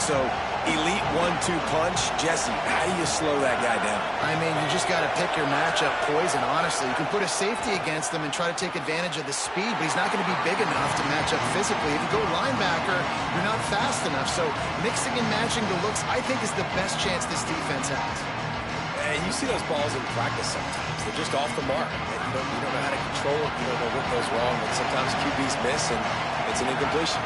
So, elite 1-2 punch. Jesse, how do you slow that guy down? I mean, you just got to pick your matchup poison, honestly. You can put a safety against him and try to take advantage of the speed, but he's not going to be big enough to match up physically. If you go linebacker, you're not fast enough. So mixing and matching the looks, I think, is the best chance this defense has. And you see those balls in practice sometimes. They're just off the mark. You don't know how to control it. You don't know what goes wrong. But sometimes QBs miss, and it's an incompletion.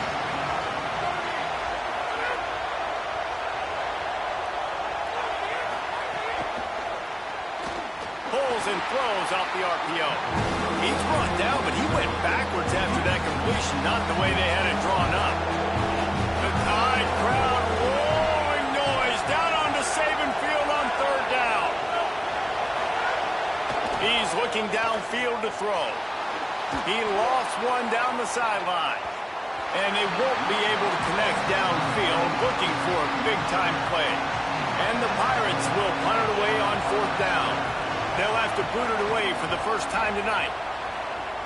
Pulls and throws off the RPO. He's brought down, but he went backwards after that completion, not the way they had it drawn up. The Tide crowd roaring noise down onto Saban Field on third down. He's looking downfield to throw. He lost one down the sideline. And they won't be able to connect downfield, looking for a big-time play. And the Pirates will punt it away on fourth down. They'll have to boot it away for the first time tonight.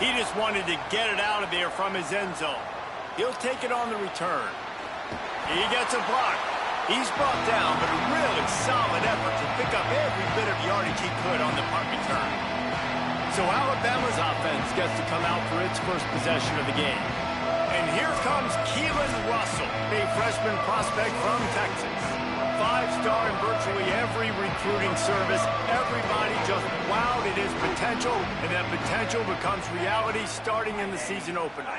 He just wanted to get it out of there from his end zone. He'll take it on the return. He gets a block. He's brought down, but a really solid effort to pick up every bit of yardage he could on the punt return. So Alabama's offense gets to come out for its first possession of the game. And here comes Keelan Russell, a freshman prospect from Texas. 5-star in virtually every recruiting service. Everybody just wowed at his potential, and that potential becomes reality starting in the season opener.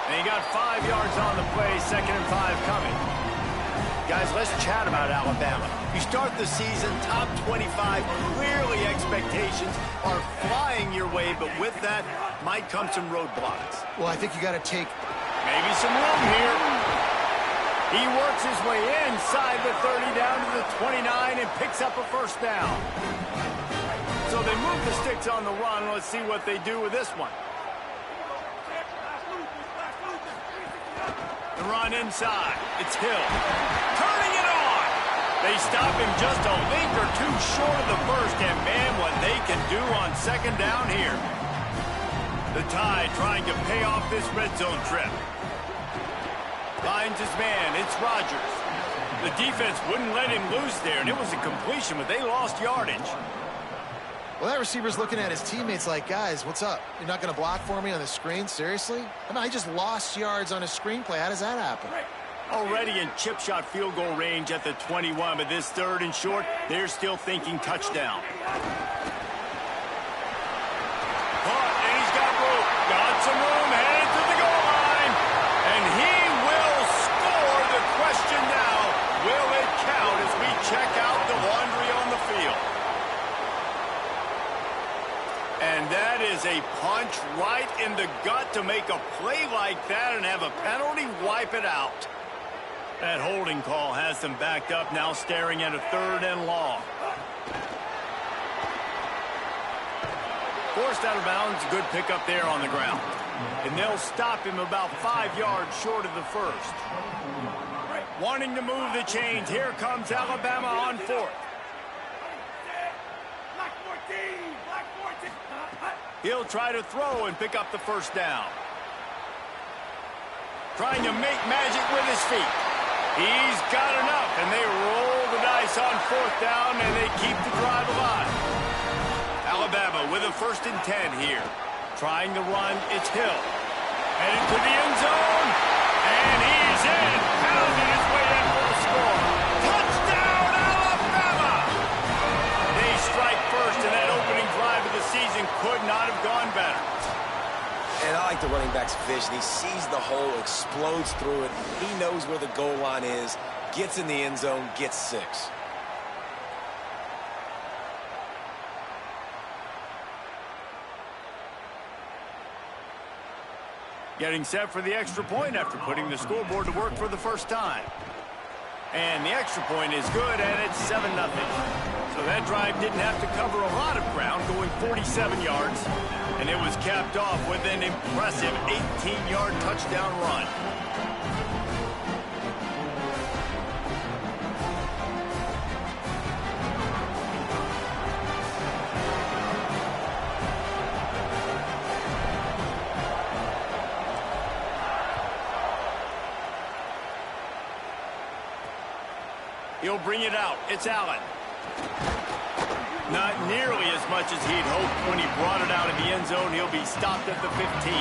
And he got 5 yards on the play, 2nd and 5 coming. Guys, let's chat about Alabama. You start the season top 25. Clearly expectations are flying your way, but with that might come some roadblocks. Well, I think you got to take maybe some room here. He works his way inside the 30 down to the 29 and picks up a first down. So they move the sticks on the run. Let's see what they do with this one. The run inside. It's Hill. Turning it on. They stop him just a link or two short of the first, and man, what they can do on 2nd down here. The Tide trying to pay off this red zone trip. Finds his man. It's Rodgers. The defense wouldn't let him loose there, and it was a completion, but they lost yardage. Well, that receiver's looking at his teammates like, guys, what's up? You're not going to block for me on the screen? Seriously? I mean, I just lost yards on a screenplay. How does that happen? Already in chip shot field goal range at the 21, but this 3rd and short, they're still thinking touchdown. Caught, and he's got room. Got some room, headed to the goal line. And he will score. The question now, will it count as we check out the laundry on the field? And that is a punch right in the gut to make a play like that and have a penalty wipe it out. That holding call has them backed up, now staring at a 3rd and long. Forced out of bounds, good pickup there on the ground. And they'll stop him about 5 yards short of the first. Wanting to move the chains, here comes Alabama on 4th. He'll try to throw and pick up the first down. Trying to make magic with his feet. He's got enough, and they roll the dice on 4th down, and they keep the drive alive. Alabama with a 1st and 10 here. Trying to run, it's Hill. Headed to the end zone, and he's in. Pounding his way in for the score. Touchdown, Alabama! They strike first, and that opening drive of the season could not have gone better. And I like the running back's vision. He sees the hole, explodes through it. He knows where the goal line is, gets in the end zone, gets 6. Getting set for the extra point after putting the scoreboard to work for the first time. And the extra point is good, and it's 7-0. So that drive didn't have to cover a lot of ground, going 47 yards. And it was capped off with an impressive 18-yard touchdown run. He'll bring it out. It's Allen. Not nearly as much as he'd hoped when he brought it out of the end zone. He'll be stopped at the 15.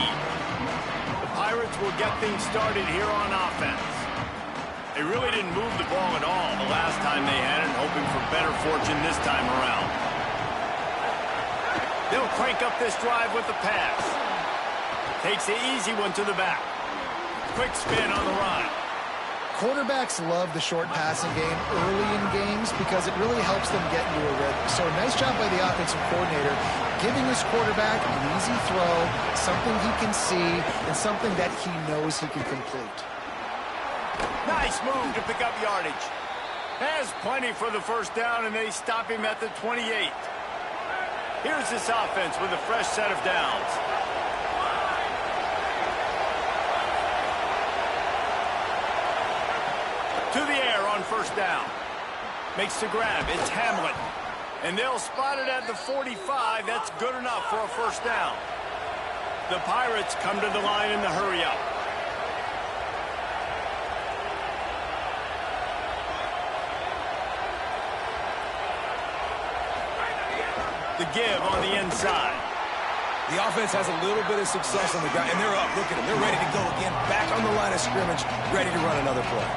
The Pirates will get things started here on offense. They really didn't move the ball at all the last time they had it, hoping for better fortune this time around. They'll crank up this drive with the pass. Takes the easy one to the back. Quick spin on the run. Quarterbacks love the short passing game early in games because it really helps them get into a rhythm. So nice job by the offensive coordinator giving his quarterback an easy throw, something he can see, and something that he knows he can complete. Nice move to pick up yardage. Has plenty for the first down, and they stop him at the 28. Here's this offense with a fresh set of downs. To the air on first down. Makes the grab. It's Hamlin. And they'll spot it at the 45. That's good enough for a first down. The Pirates come to the line in the hurry-up. The give on the inside. The offense has a little bit of success on the ground, and they're up. Look at them. They're ready to go again. Back on the line of scrimmage, ready to run another play.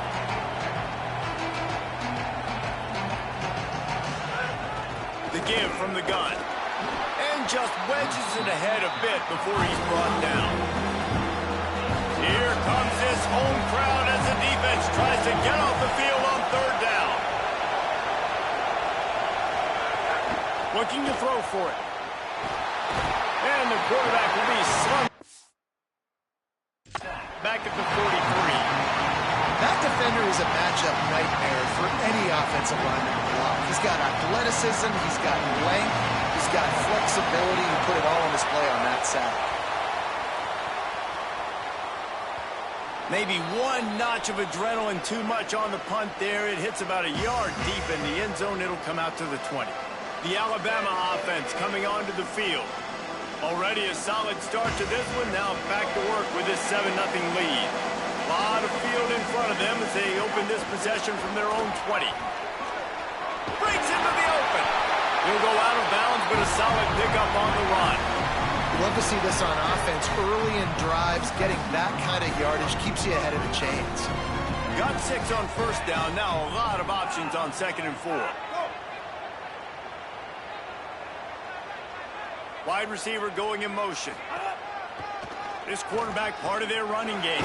The give from the gun. And just wedges it ahead a bit before he's brought down. Here comes this home crowd as the defense tries to get off the field on third down. Looking to throw for it. And the quarterback will be slung back at the 43. That defender is a matchup nightmare for any offensive lineman to block. He's got athleticism, he's got length, he's got flexibility. He put it all on display on that sack. Maybe one notch of adrenaline too much on the punt there. It hits about a yard deep in the end zone. It'll come out to the 20. The Alabama offense coming onto the field. Already a solid start to this one. Now back to work with this 7-0 lead. A lot of field in front of them as they open this possession from their own 20. Breaks into the open. He'll go out of bounds, but a solid pickup on the run. Love to see this on offense. Early in drives, getting that kind of yardage keeps you ahead of the chains. Got 6 on first down. Now a lot of options on 2nd and 4. Wide receiver going in motion. This quarterback part of their running game.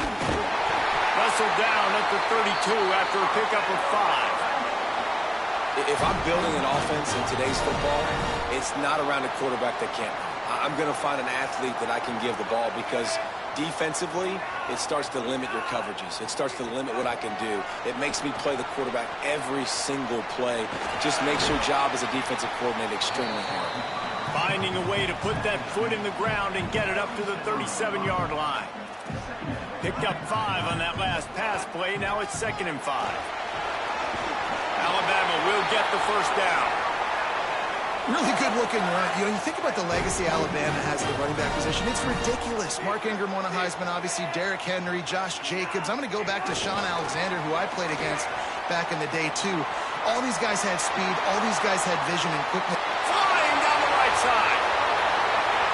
Wrestled down at the 32 after a pickup of 5. If I'm building an offense in today's football, it's not around a quarterback that can't. I'm going to find an athlete that I can give the ball because defensively, it starts to limit your coverages. It starts to limit what I can do. It makes me play the quarterback every single play. It just makes your job as a defensive coordinator extremely hard. Finding a way to put that foot in the ground and get it up to the 37-yard line. Picked up 5 on that last pass play. Now it's 2nd and 5. Alabama will get the first down. Really good looking run. You know, you think about the legacy Alabama has in the running back position. It's ridiculous. Mark Ingram won a Heisman, obviously Derrick Henry, Josh Jacobs. I'm going to go back to Sean Alexander, who I played against back in the day, too. All these guys had speed. All these guys had vision and quickness. Flying down the right side.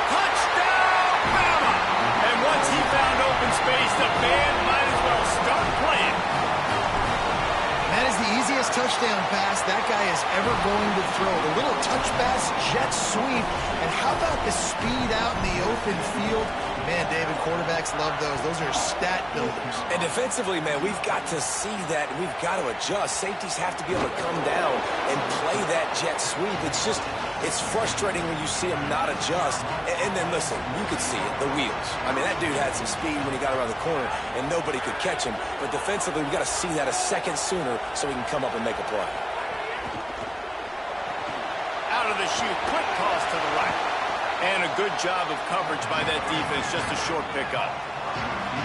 Touchdown, Bama! And once he found open space, the band might as well start playing. That is the easiest touchdown pass that guy is ever going to throw. The little touch pass, jet sweep. And how about the speed out in the open field? Man, David, quarterbacks love those. Those are stat builders. And defensively, man, we've got to see that. We've got to adjust. Safeties have to be able to come down and play that jet sweep. It's frustrating when you see him not adjust. And then, listen, you could see it, the wheels. I mean, that dude had some speed when he got around the corner, and nobody could catch him. But defensively, we've got to see that a second sooner so he can come up and make a play. Out of the chute, quick toss to the right. And a good job of coverage by that defense, just a short pickup.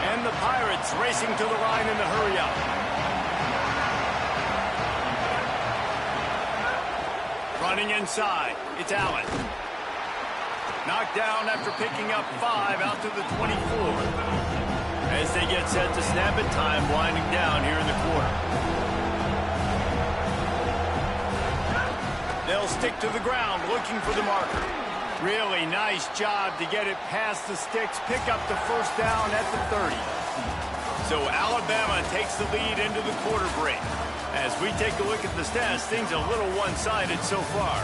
And the Pirates racing to the line in the hurry-up. Running inside, it's Allen. Knocked down after picking up 5 out to the 24. As they get set to snap it, time winding down here in the quarter. They'll stick to the ground looking for the marker. Really nice job to get it past the sticks, pick up the first down at the 30. So Alabama takes the lead into the quarter break. As we take a look at the stats, things a little one-sided so far.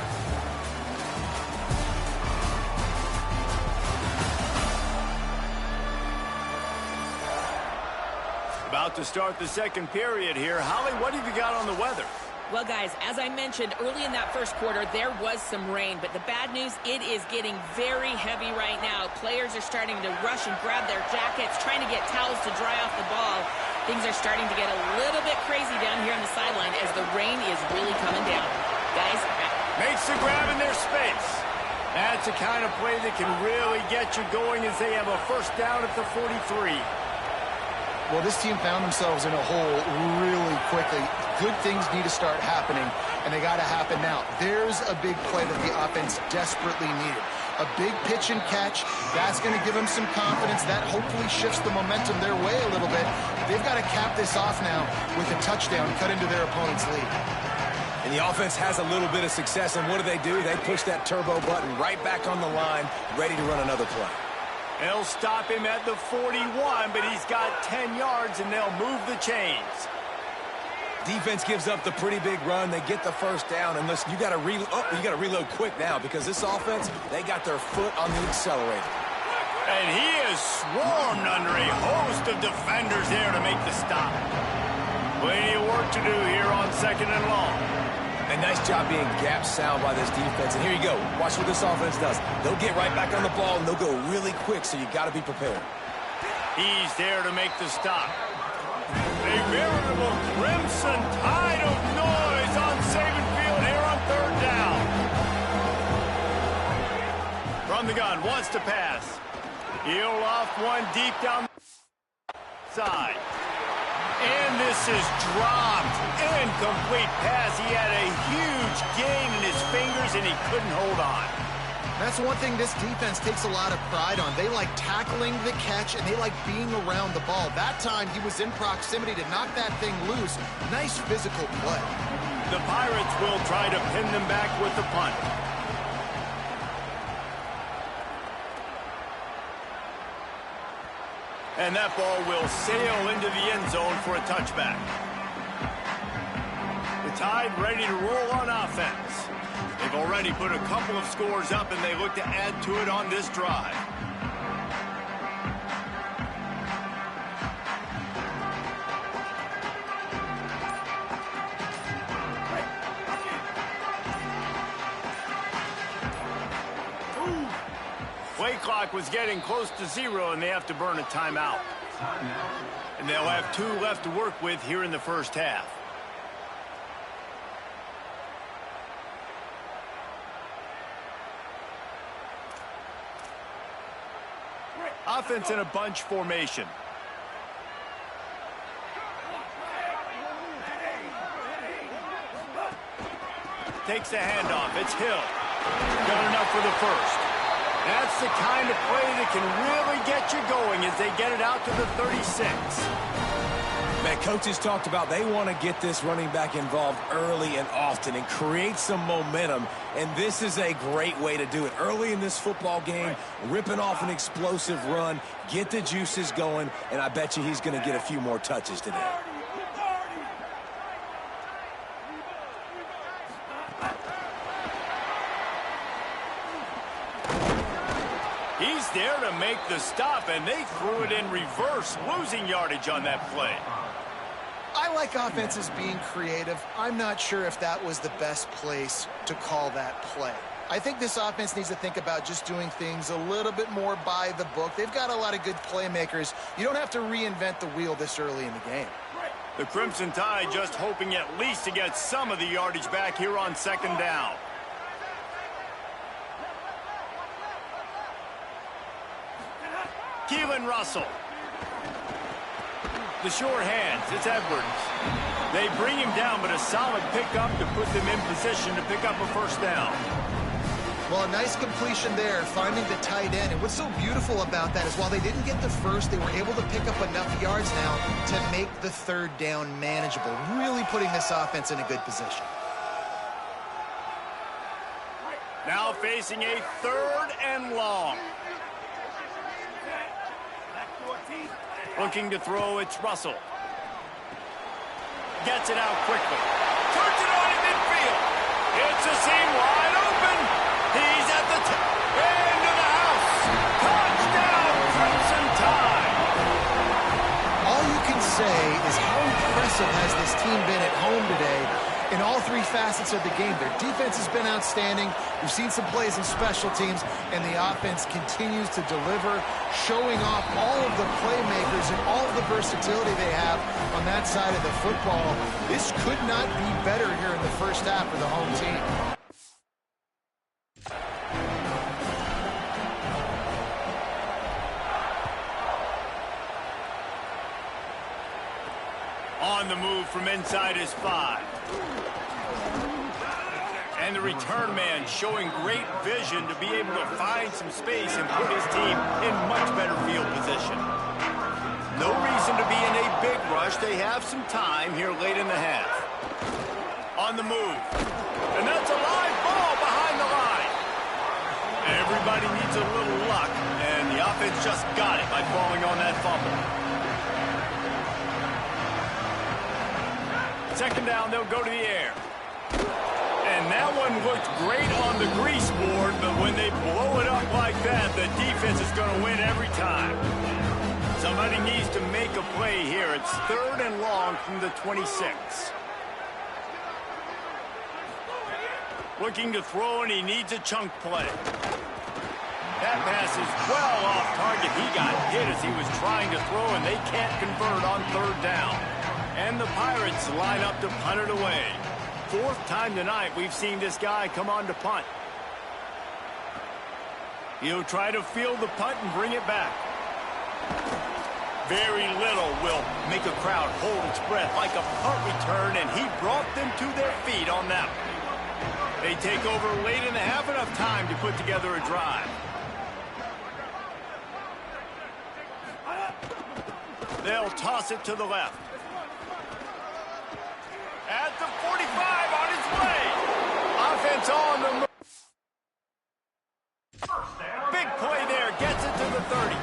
About to start the second period here. Holly, what have you got on the weather? Well, guys, as I mentioned early in that first quarter, there was some rain. But the bad news, it is getting very heavy right now. Players are starting to rush and grab their jackets, trying to get towels to dry off the ball. Things are starting to get a little bit crazy down here on the sideline as the rain is really coming down. Guys, makes the grab in their space. That's the kind of play that can really get you going as they have a first down at the 43. Well, this team found themselves in a hole really quickly. Good things need to start happening, and they got to happen now. There's a big play that the offense desperately needed. A big pitch and catch. That's going to give them some confidence. That hopefully shifts the momentum their way a little bit. They've got to cap this off now with a touchdown, cut into their opponent's lead. And the offense has a little bit of success, and what do? They push that turbo button right back on the line, ready to run another play. They'll stop him at the 41, but he's got 10 yards, and they'll move the chains. Defense gives up the pretty big run. They get the first down, and listen, you got to reload quick now because this offense, they got their foot on the accelerator. And he is swarmed under a host of defenders there to make the stop. Plenty of work to do here on second and long. A nice job being gap sound by this defense. And here you go. Watch what this offense does. They'll get right back on the ball, and they'll go really quick, so you got to be prepared. He's there to make the stop. A veritable crimson tide of noise on Saban Field here on third down. From the gun, wants to pass. He'll off one deep down the side. And this is dropped. Incomplete pass. He had a huge gain in his fingers, and he couldn't hold on. That's one thing this defense takes a lot of pride on. They like tackling the catch, and they like being around the ball. That time, he was in proximity to knock that thing loose. Nice physical play. The Pirates will try to pin them back with the punt. And that ball will sail into the end zone for a touchback. The Tide ready to roll on offense. They've already put a couple of scores up, and they look to add to it on this drive. Play clock was getting close to 0, and they have to burn a timeout. And they'll have 2 left to work with here in the first half. Offense in a bunch formation. Takes the handoff. It's Hill. Got enough for the first. That's the kind of play that can really get you going as they get it out to the 36. Man, coaches talked about they want to get this running back involved early and often and create some momentum, and this is a great way to do it. Early in this football game, ripping off an explosive run, get the juices going, and I bet you he's going to get a few more touches today. He's there to make the stop, and they threw it in reverse, losing yardage on that play. I like offenses being creative. I'm not sure if that was the best place to call that play. I think this offense needs to think about just doing things a little bit more by the book. They've got a lot of good playmakers. You don't have to reinvent the wheel this early in the game. The Crimson Tide just hoping at least to get some of the yardage back here on second down. Keelan Russell. The short hands, it's Edwards. They bring him down, but a solid pickup to put them in position to pick up a first down. Well, a nice completion there, finding the tight end. And what's so beautiful about that is while they didn't get the first, they were able to pick up enough yards now to make the third down manageable, really putting this offense in a good position. Now facing a 3rd and long. Looking to throw, it's Russell. Gets it out quickly. Turns it on in midfield. It's a seam wide open. He's at the into the house. Touchdown, Crimson Tide. All you can say is how impressive has this team been at home today in all 3 facets of the game. Their defense has been outstanding. We've seen some plays in special teams, and the offense continues to deliver, showing off all of the playmakers and all of the versatility they have on that side of the football. This could not be better here in the first half for the home team. On the move from inside his 5. And the return man showing great vision to be able to find some space and put his team in much better field position. No reason to be in a big rush. They have some time here late in the half. On the move. And that's a live ball behind the line. Everybody needs a little luck, and the offense just got it by falling on that fumble. 2nd down, they'll go to the air. And that one looked great on the grease board, but when they blow it up like that, the defense is going to win every time. Somebody needs to make a play here. It's 3rd and long from the 26. Looking to throw, and he needs a chunk play. That pass is well off target. He got hit as he was trying to throw, and they can't convert on 3rd down. And the Pirates line up to punt it away. 4th time tonight we've seen this guy come on to punt. He'll try to field the punt and bring it back. Very little will make a crowd hold its breath like a punt return, and he brought them to their feet on that one. They take over late in the half, enough time to put together a drive. They'll toss it to the left. At the 45 on his way. Offense on the move. Big play there. Gets it to the 30.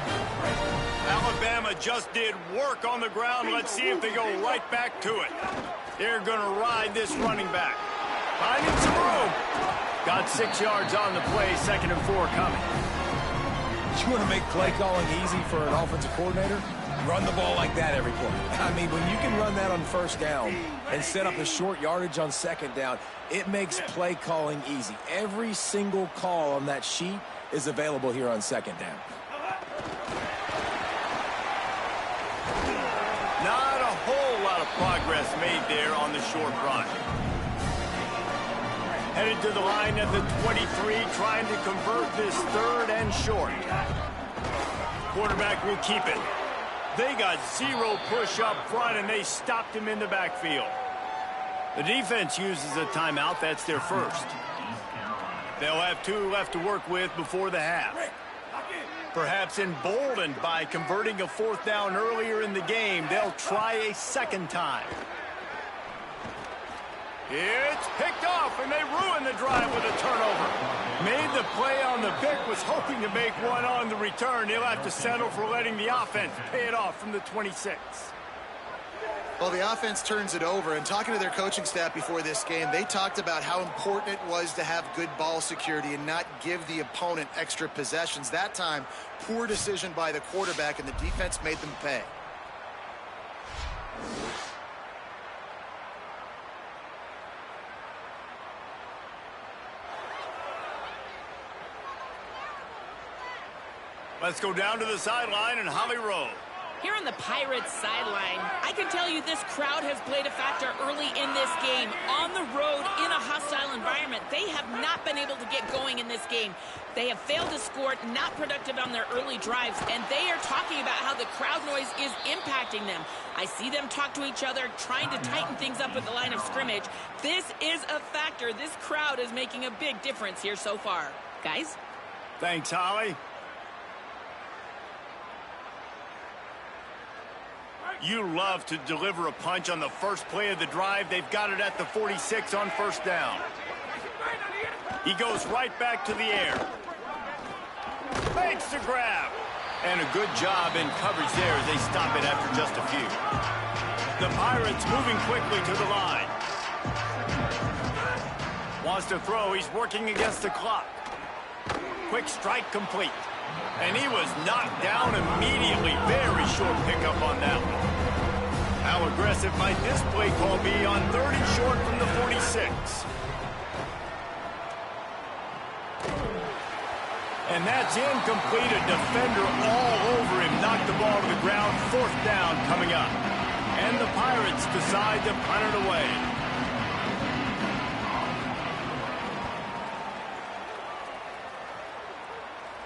Alabama just did work on the ground. Let's see if they go right back to it. They're going to ride this running back. Finding some room. Got 6 yards on the play. 2nd and 4 coming. You want to make play calling easy for an offensive coordinator? Run the ball like that every play. I mean, when you can run that on 1st down and set up a short yardage on 2nd down, it makes play calling easy. Every single call on that sheet is available here on 2nd down. Not a whole lot of progress made there on the short run. Headed to the line at the 23, trying to convert this 3rd and short. Quarterback will keep it. They got 0 push up front, and they stopped him in the backfield. The defense uses a timeout. That's their 1st. They'll have 2 left to work with before the half. Perhaps emboldened by converting a 4th down earlier in the game, they'll try a 2nd time. It's picked off, and they ruin the drive with a turnover. Made the play on the pick, was hoping to make one on the return. He'll have to settle for letting the offense pay it off from the 26. Well, the offense turns it over, and talking to their coaching staff before this game, they talked about how important it was to have good ball security and not give the opponent extra possessions. That time, poor decision by the quarterback, and the defense made them pay. Let's go down to the sideline in Holly Rowe. Here on the Pirates sideline, I can tell you this crowd has played a factor early in this game. On the road, in a hostile environment, they have not been able to get going in this game. They have failed to score, not productive on their early drives, and they are talking about how the crowd noise is impacting them. I see them talk to each other, trying to tighten things up at the line of scrimmage. This is a factor. This crowd is making a big difference here so far. Guys? Thanks, Holly. You love to deliver a punch on the first play of the drive. They've got it at the 46 on 1st down. He goes right back to the air. Makes the grab. And a good job in coverage there as they stop it after just a few. The Pirates moving quickly to the line. Wants to throw. He's working against the clock. Quick strike complete. And he was knocked down immediately. Very short pickup on that one. How aggressive might this play call be on 3rd and short from the 46? And that's incomplete. A defender all over him. Knocked the ball to the ground. 4th down coming up. And the Pirates decide to punt it away.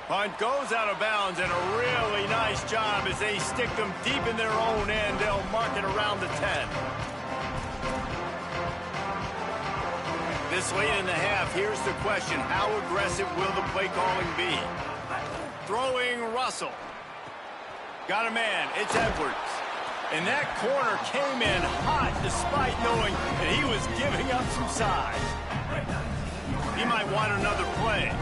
Punt goes out of bounds, and a really nice job as they stick them deep in their own end. They'll mark it around the 10. This late in the half, here's the question. How aggressive will the play calling be? Throwing Russell. Got a man. It's Edwards. And that corner came in hot despite knowing that he was giving up some size. He might want another play.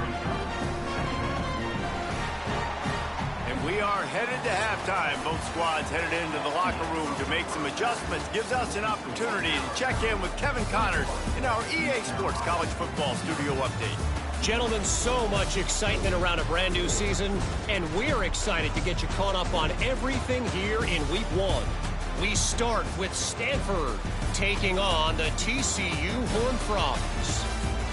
We are headed to halftime. Both squads headed into the locker room to make some adjustments. Gives us an opportunity to check in with Kevin Connors in our EA Sports College Football Studio Update. Gentlemen, so much excitement around a brand new season, and we're excited to get you caught up on everything here in Week 1. We start with Stanford taking on the TCU Horned Frogs.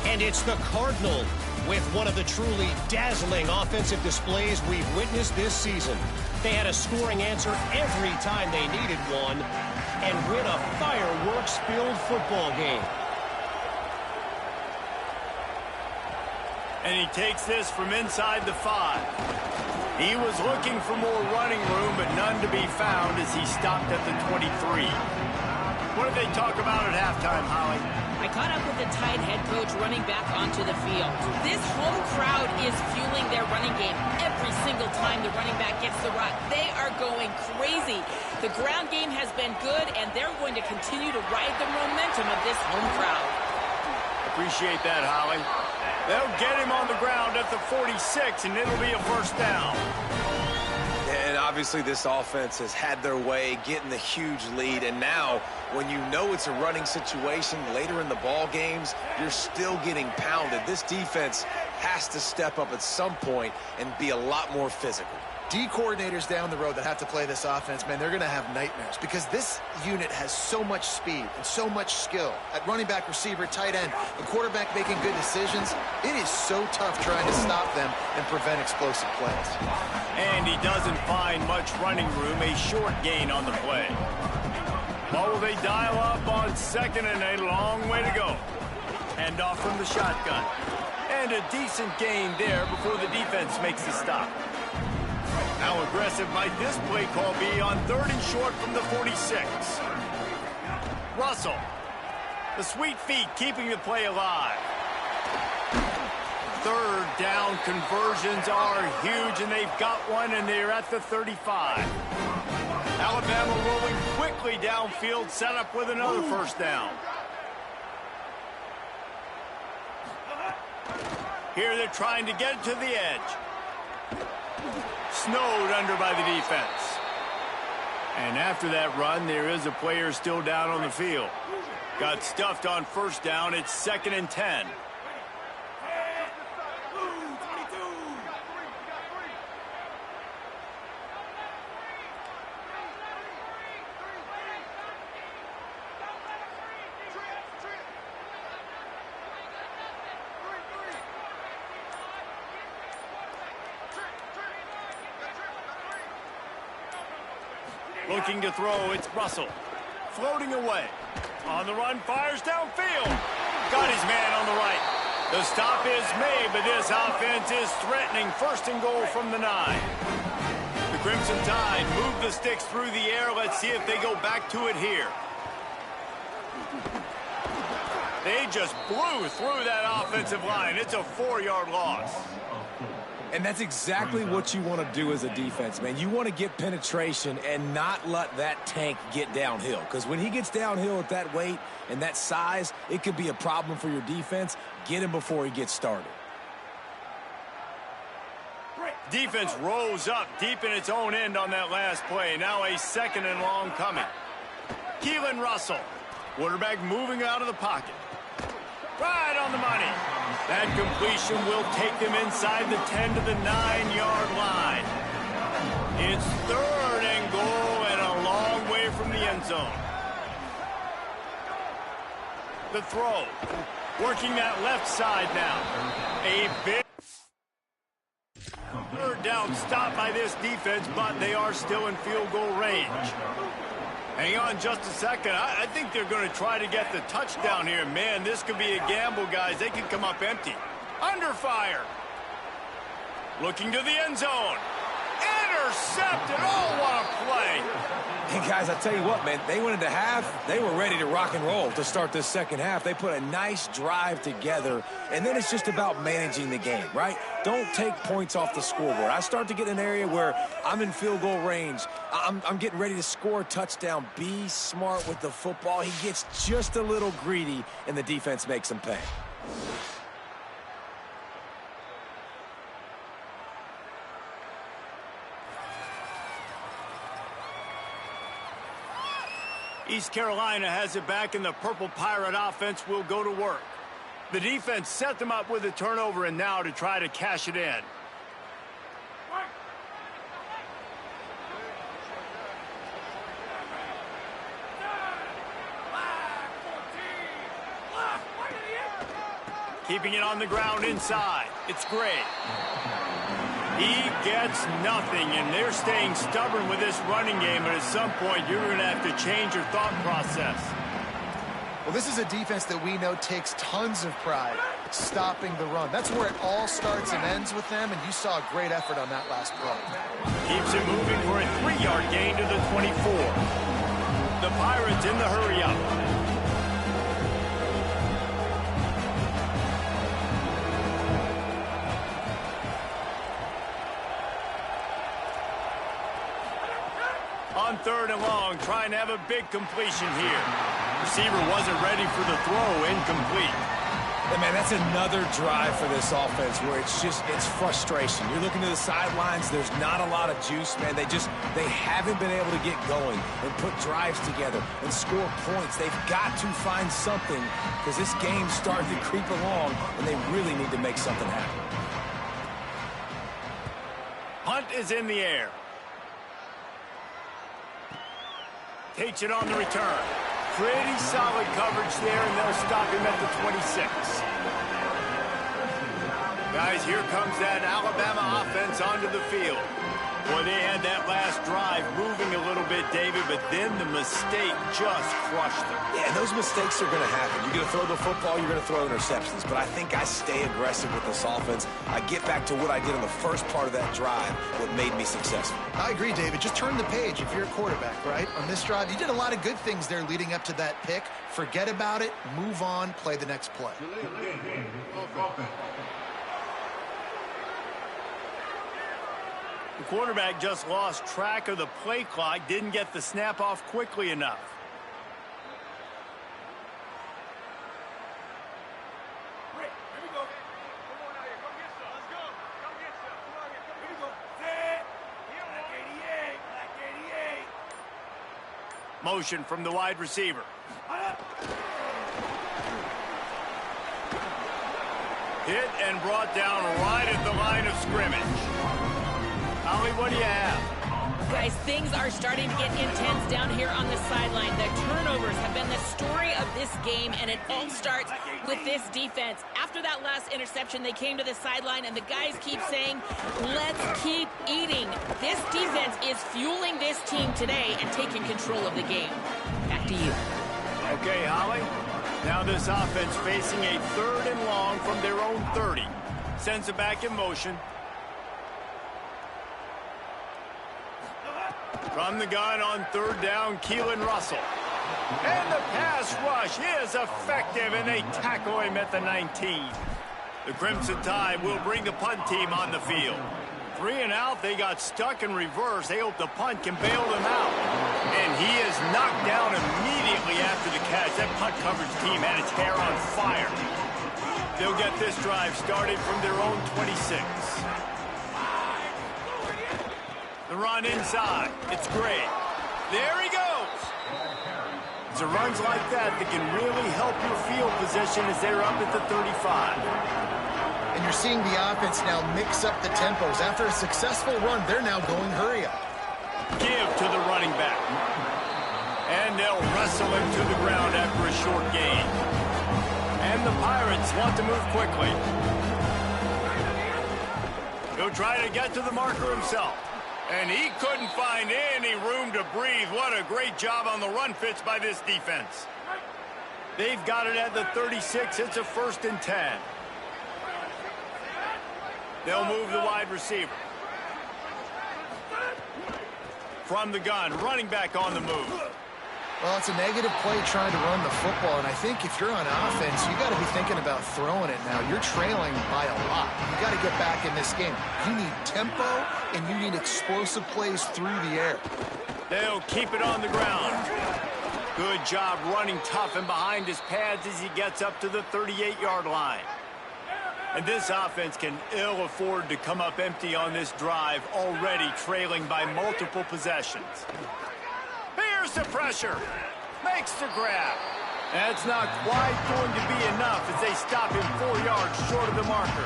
And it's the Cardinals with one of the truly dazzling offensive displays we've witnessed this season. They had a scoring answer every time they needed one and win a fireworks-filled football game. And he takes this from inside the 5. He was looking for more running room, but none to be found as he stopped at the 23. What did they talk about at halftime, Holly? I caught up with the tight head coach running back onto the field. This home crowd is fueling their running game every single time the running back gets the rock. They are going crazy. The ground game has been good, and they're going to continue to ride the momentum of this home crowd. Appreciate that, Holly. They'll get him on the ground at the 46, and it'll be a 1st down. And obviously this offense has had their way, getting the huge lead. And now, when you know it's a running situation later in the ball games, you're still getting pounded. This defense has to step up at some point and be a lot more physical. D coordinators down the road that have to play this offense, man, they're going to have nightmares because this unit has so much speed and so much skill at running back, receiver, tight end, and quarterback making good decisions. It is so tough trying to stop them and prevent explosive plays. And he doesn't find much running room, a short gain on the play. What will they dial up on 2nd and a long way to go? Hand off from the shotgun. And a decent gain there before the defense makes the stop. How aggressive might this play call be on 3rd and short from the 46? Russell. The sweet feet keeping the play alive. 3rd down conversions are huge, and they've got one, and they're at the 35. Alabama rolling quickly downfield, set up with another 1st down. Here they're trying to get to the edge. Snowed under by the defense. And after that run, there is a player still down on the field. Got stuffed on 1st down. It's 2nd and 10. Looking to throw, it's Russell. Floating away. On the run, fires downfield. Got his man on the right. The stop is made, but this offense is threatening. 1st and goal from the 9. The Crimson Tide move the sticks through the air. Let's see if they go back to it here. They just blew through that offensive line. It's a 4-yard loss. And that's exactly what you want to do as a defense, man. You want to get penetration and not let that tank get downhill. Because when he gets downhill at that weight and that size, it could be a problem for your defense. Get him before he gets started. Defense rose up deep in its own end on that last play. Now a 2nd and long coming. Keelan Russell. Quarterback moving out of the pocket. Right on the money. That completion will take them inside the 10 to the 9-yard line. It's 3rd and goal and a long way from the end zone. The throw. Working that left side now. A big 3rd down stop by this defense, but they are still in field goal range. Hang on just a second. I think they're going to try to get the touchdown here. Man, this could be a gamble, guys. They could come up empty. Under fire. Looking to the end zone. Intercepted. Oh, what a play. Hey, guys, I tell you what, man, they went into half. They were ready to rock and roll to start this second half. They put a nice drive together, and then it's just about managing the game, right? Don't take points off the scoreboard. I start to get in an area where I'm in field goal range. I'm getting ready to score a touchdown. Be smart with the football. He gets just a little greedy, and the defense makes him pay. East Carolina has it back, and the Purple Pirate offense will go to work. The defense set them up with a turnover, and now to try to cash it in. Keeping it on the ground inside. It's Gray. He gets nothing, and they're staying stubborn with this running game, but at some point you're going to have to change your thought process. Well, this is a defense that we know takes tons of pride stopping the run. That's where it all starts and ends with them, and you saw a great effort on that last play. Keeps it moving for a 3-yard gain to the 24. The Pirates in the hurry-up. On 3rd and long, trying to have a big completion here. Receiver wasn't ready for the throw, incomplete. And man, that's another drive for this offense where it's frustration. You're looking to the sidelines, there's not a lot of juice, man. They haven't been able to get going and put drives together and score points. They've got to find something because this game's starting to creep along and they really need to make something happen. Hunt is in the air. Takes it on the return. Pretty solid coverage there, and they'll stop him at the 26. Guys, here comes that Alabama offense onto the field. Boy, they had that last drive moving a little bit, David, but then the mistake just crushed them. Yeah, and those mistakes are going to happen. You're going to throw the football, you're going to throw interceptions, but I think I stay aggressive with this offense. I get back to what I did in the first part of that drive, what made me successful. I agree, David. Just turn the page if you're a quarterback, right? On this drive, you did a lot of good things there leading up to that pick. Forget about it, move on, play the next play. The quarterback just lost track of the play clock, didn't get the snap off quickly enough. Motion from the wide receiver. Hit and brought down right at the line of scrimmage. Holly, what do you have? Guys, things are starting to get intense down here on the sideline. The turnovers have been the story of this game, and it all starts with this defense. After that last interception, they came to the sideline, and the guys keep saying, let's keep eating. This defense is fueling this team today and taking control of the game. Back to you. Okay, Holly. Now this offense facing a 3rd and long from their own 30. Sends it back in motion. From the gun on 3rd down, Keelan Russell. And the pass rush is effective, and they tackle him at the 19. The Crimson Tide will bring the punt team on the field. 3 and out, they got stuck in reverse. They hope the punt can bail them out. And he is knocked down immediately after the catch. That punt coverage team had its hair on fire. They'll get this drive started from their own 26. The run inside. It's great. There he goes. It's runs like that can really help your field position as they're up at the 35. And you're seeing the offense now mix up the tempos. After a successful run, they're now going hurry up. Give to the running back. And they'll wrestle him to the ground after a short gain. And the Pirates want to move quickly. He'll try to get to the marker himself. And he couldn't find any room to breathe. What a great job on the run fits by this defense. They've got it at the 36. It's a 1st and 10. They'll move the wide receiver. From the gun, running back on the move. Well, it's a negative play trying to run the football, and I think if you're on offense, you got to be thinking about throwing it now. You're trailing by a lot. You got to get back in this game. You need tempo, and you need explosive plays through the air. They'll keep it on the ground. Good job running tough and behind his pads as he gets up to the 38-yard line. And this offense can ill afford to come up empty on this drive, already trailing by multiple possessions. Here's the pressure. Makes the grab. That's not quite going to be enough as they stop him 4 yards short of the marker.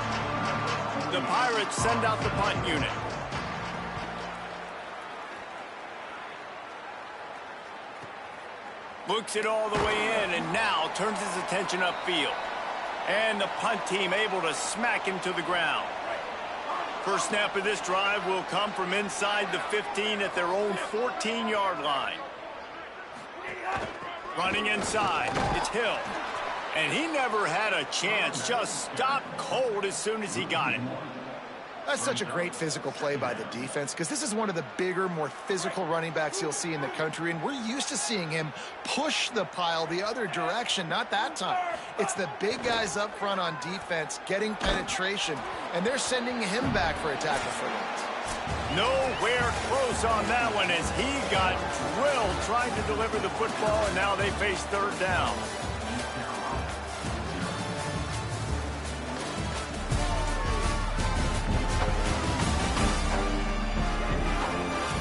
The Pirates send out the punt unit. Looks it all the way in and now turns his attention upfield. And the punt team able to smack him to the ground. First snap of this drive will come from inside the 15 at their own 14-yard line. Running inside, it's Hill. And he never had a chance, just stopped cold as soon as he got it. That's such a great physical play by the defense because this is one of the bigger, more physical running backs you'll see in the country, and we're used to seeing him push the pile the other direction. Not that time. It's the big guys up front on defense getting penetration, and they're sending him back for a tackle for loss. Nowhere close on that one as he got drilled trying to deliver the football, and now they face 3rd down.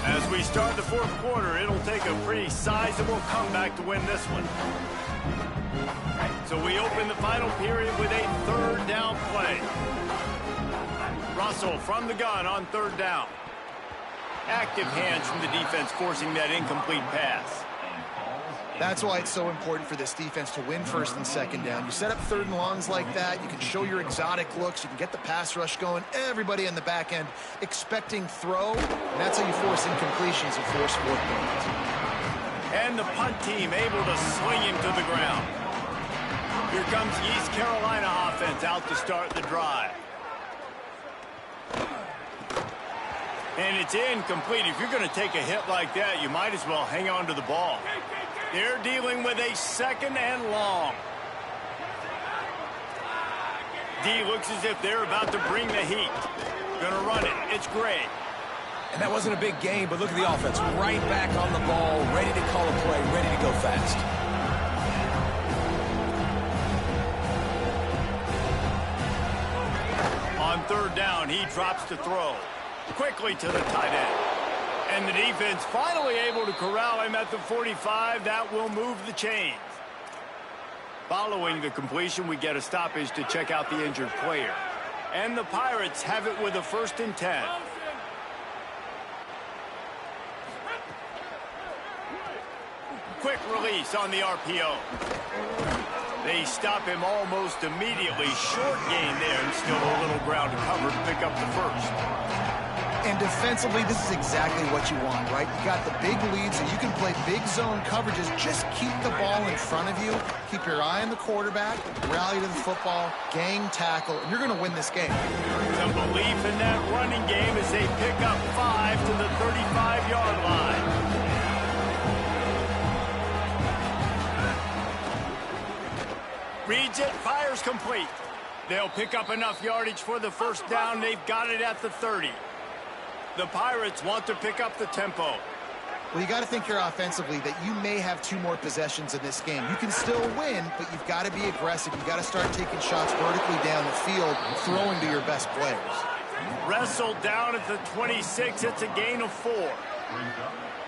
As we start the 4th quarter, it'll take a pretty sizable comeback to win this one. So we open the final period with a 3rd down play. Russell from the gun on 3rd down. Active hands from the defense forcing that incomplete pass. That's why it's so important for this defense to win 1st and 2nd down. You set up 3rd and longs like that. You can show your exotic looks. You can get the pass rush going. Everybody on the back end expecting throw. And that's how you force incompletions and force 4th downs. And the punt team able to sling him to the ground. Here comes the East Carolina offense out to start the drive. And it's incomplete. If you're going to take a hit like that, you might as well hang on to the ball. They're dealing with a 2nd and long. D looks as if they're about to bring the heat. Gonna run it. It's great. And that wasn't a big game, but look at the offense. Right back on the ball, ready to call a play, ready to go fast. On 3rd down, he drops to throw. Quickly to the tight end. And the defense finally able to corral him at the 45. That will move the chains. Following the completion, we get a stoppage to check out the injured player. And the Pirates have it with a 1st and 10. Quick release on the RPO. They stop him almost immediately. Short gain there and still a little ground to cover to pick up the 1st. And defensively, this is exactly what you want, right? You got the big lead, so you can play big zone coverages. Just keep the ball in front of you. Keep your eye on the quarterback. Rally to the football. Gang tackle. And you're going to win this game. Some belief in that running game as they pick up 5 to the 35-yard line. Reads it. Fires complete. They'll pick up enough yardage for the first down. They've got it at the 30. The Pirates want to pick up the tempo. Well, you got to think here offensively that you may have 2 more possessions in this game. You can still win, but you've got to be aggressive. You've got to start taking shots vertically down the field and throwing to your best players. Wrestled down at the 26. It's a gain of 4.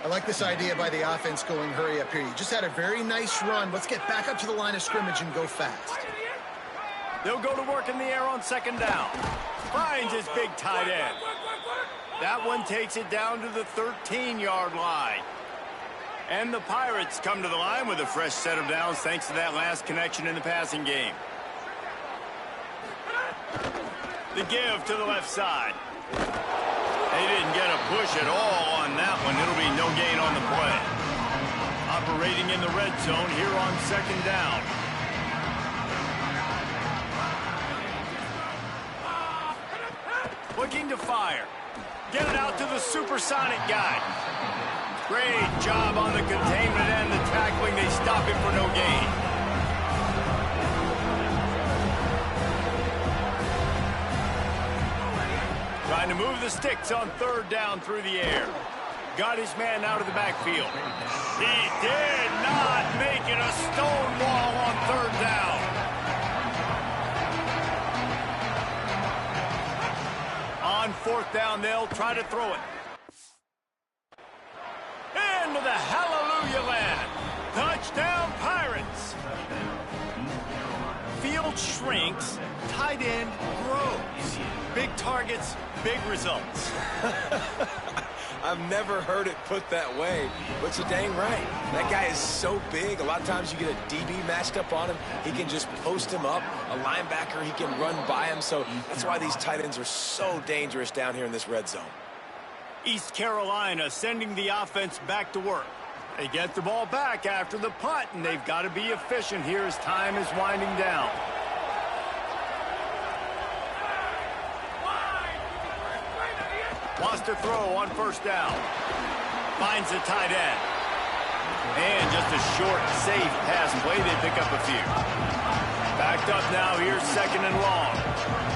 I like this idea by the offense going hurry up here. You just had a very nice run. Let's get back up to the line of scrimmage and go fast. They'll go to work in the air on second down. Finds his big tight end. That one takes it down to the 13-yard line. And the Pirates come to the line with a fresh set of downs thanks to that last connection in the passing game. The give to the left side. They didn't get a push at all on that one. It'll be no gain on the play. Operating in the red zone here on second down. Looking to fire. Get it out to the supersonic guy. Great job on the containment and the tackling. They stop him for no gain. Trying to move the sticks on third down through the air. Got his man out of the backfield. He did not make it a stone wall on third down. On fourth down, they'll try to throw it. Into the hallelujah land. Touchdown, Pirates. Field shrinks, tight end grows. Big targets, big results. I've never heard it put that way, but you're dang right. That guy is so big. A lot of times you get a DB matched up on him. He can just post him up. A linebacker, he can run by him. So that's why these tight ends are so dangerous down here in this red zone. East Carolina sending the offense back to work. They get the ball back after the punt, and they've got to be efficient here as time is winding down. Wants to throw on first down. Finds the tight end. And just a short, safe pass play. They pick up a few. Backed up now. Here's second and long.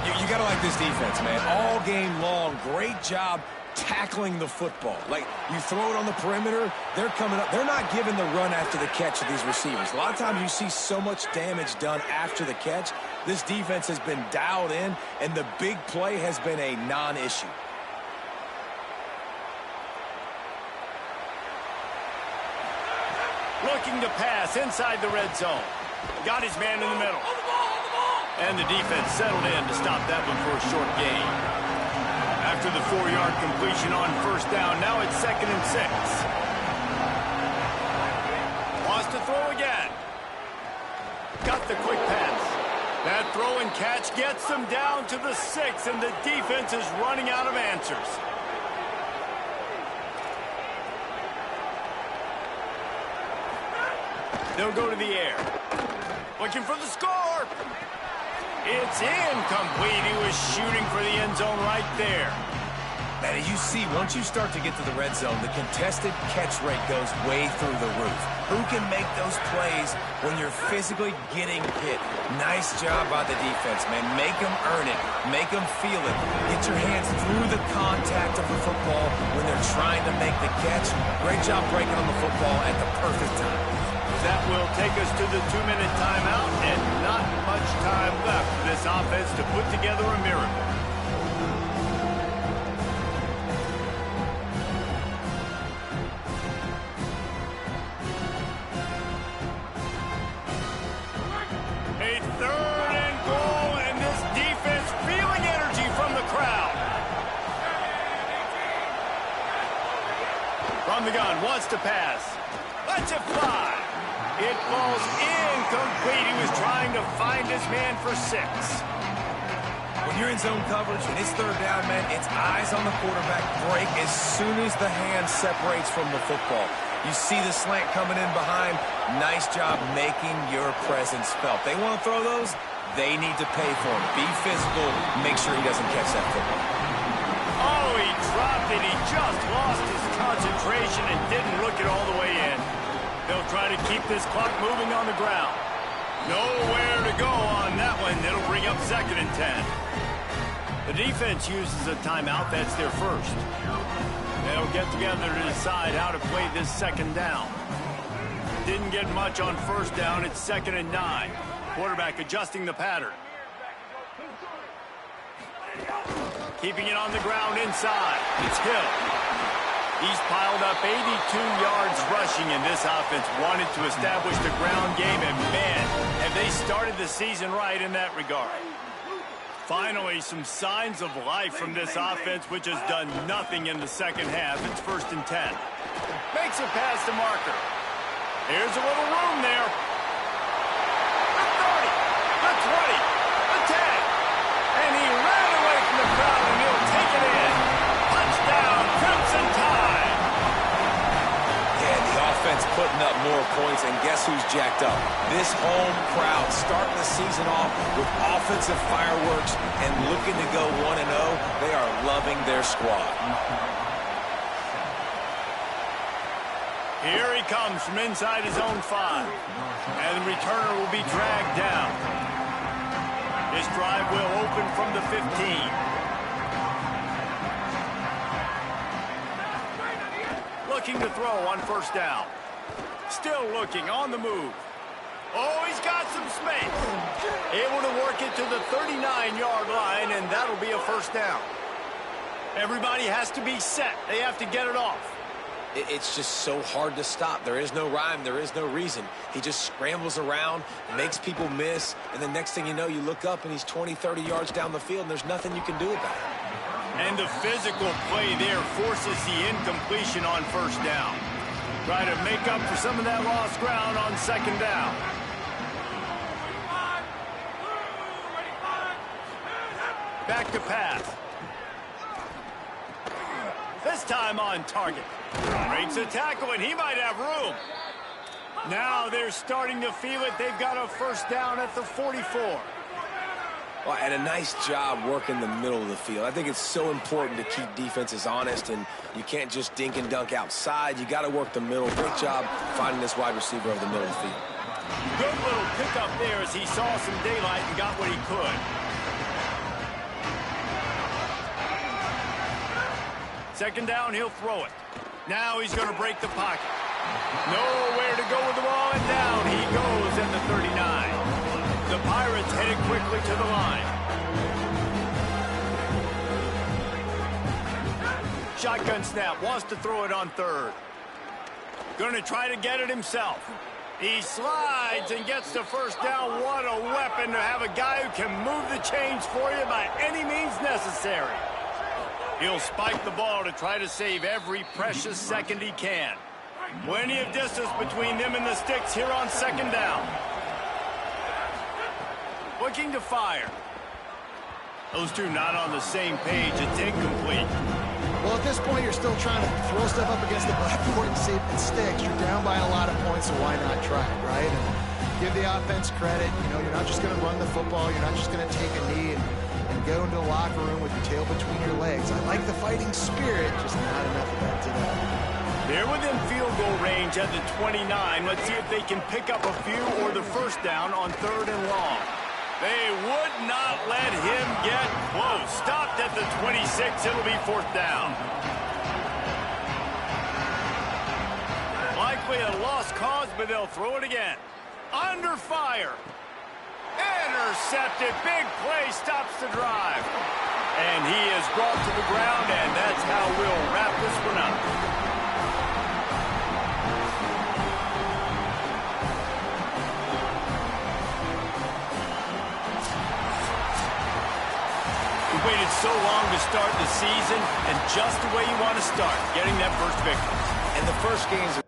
You got to like this defense, man. All game long, great job tackling the football. Like, you throw it on the perimeter, they're coming up. They're not giving the run after the catch to these receivers. A lot of times you see so much damage done after the catch. This defense has been dialed in, and the big play has been a non-issue. Looking to pass inside the red zone. Got his man in the middle. And the defense settled in to stop that one for a short gain. After the 4-yard completion on first down, now it's second and 6. Wants to throw again. Got the quick pass. That throw and catch gets them down to the 6, and the defense is running out of answers. They'll go to the air. Looking for the score. It's incomplete. He was shooting for the end zone right there. And as you see, once you start to get to the red zone, the contested catch rate goes way through the roof. Who can make those plays when you're physically getting hit? Nice job by the defense, man. Make them earn it. Make them feel it. Get your hands through the contact of the football when they're trying to make the catch. Great job breaking on the football at the perfect time. That will take us to the 2-minute timeout, and not much time left for this offense to put together a miracle. A 3rd and goal, and this defense feeling energy from the crowd. From the gun, wants to pass. Lets it fly. It falls incomplete. He was trying to find his man for 6. When you're in zone coverage and it's third down, man, it's eyes on the quarterback. Break as soon as the hand separates from the football. You see the slant coming in behind. Nice job making your presence felt. They want to throw those, they need to pay for them. Be physical. Make sure he doesn't catch that football. Oh, he dropped it. He just lost his concentration and didn't look it all the way in. They'll try to keep this clock moving on the ground. Nowhere to go on that one. It'll bring up 2nd and 10. The defense uses a timeout. That's their first. They'll get together to decide how to play this 2nd down. Didn't get much on 1st down. It's 2nd and 9. Quarterback adjusting the pattern. Keeping it on the ground inside. It's Hill. He's piled up 82 yards rushing, and this offense wanted to establish the ground game, and man, have they started the season right in that regard. Finally, some signs of life from this offense, which has done nothing in the 2nd half. It's 1st and 10. Makes a pass to Marker. Here's a little room there. The 30, the 20, the 10. And he ran away from the crowd, and he'll take it in. Touchdown, Crimson Tide. Yeah, the offense putting up more points, and guess who's jacked up? This home crowd starting the season off with offensive fireworks and looking to go 1-0. They are loving their squad. Here he comes from inside his own 5. And the returner will be dragged down. This drive will open from the 15. Looking to throw on 1st down. Still looking on the move. Oh, he's got some space. Able to work it to the 39-yard line, and that'll be a 1st down. Everybody has to be set. They have to get it off. It's just so hard to stop. There is no rhyme. There is no reason. He just scrambles around, makes people miss, and the next thing you know, you look up and he's 20, 30 yards down the field, and there's nothing you can do about it. And the physical play there forces the incompletion on 1st down. Try to make up for some of that lost ground on 2nd down. Back to pass. This time on target. Breaks a tackle, and he might have room. Now they're starting to feel it. They've got a 1st down at the 44. Well, and a nice job working the middle of the field. I think it's so important to keep defenses honest, and you can't just dink and dunk outside. You got to work the middle. Great job finding this wide receiver over the middle of the field. Good little pickup there as he saw some daylight and got what he could. 2nd down, he'll throw it. Now he's going to break the pocket. Nowhere to go with the ball, and down he goes at the 39. The Pirates headed quickly to the line. Shotgun snap, wants to throw it on 3rd. Going to try to get it himself. He slides and gets the 1st down. What a weapon to have a guy who can move the chains for you by any means necessary. He'll spike the ball to try to save every precious second he can. Plenty of distance between them and the sticks here on 2nd down. Looking to fire. Those two not on the same page. It's incomplete. Well, at this point, you're still trying to throw stuff up against the blackboard and see if it sticks. You're down by a lot of points, so why not try it, right? And give the offense credit. You know, you're not just going to run the football. You're not just going to take a knee and go into the locker room with your tail between your legs. I like the fighting spirit, just not enough of that today. They're within field goal range at the 29. Let's see if they can pick up a few or the 1st down on 3rd and long. They would not let him get close. Stopped at the 26. It'll be 4th down. Likely a lost cause, but they'll throw it again. Under fire. Intercepted. Big play stops the drive. And he is brought to the ground, and that's how we'll wrap this one up. We waited so long to start the season, and just the way you want to start, getting that first victory. And the first game's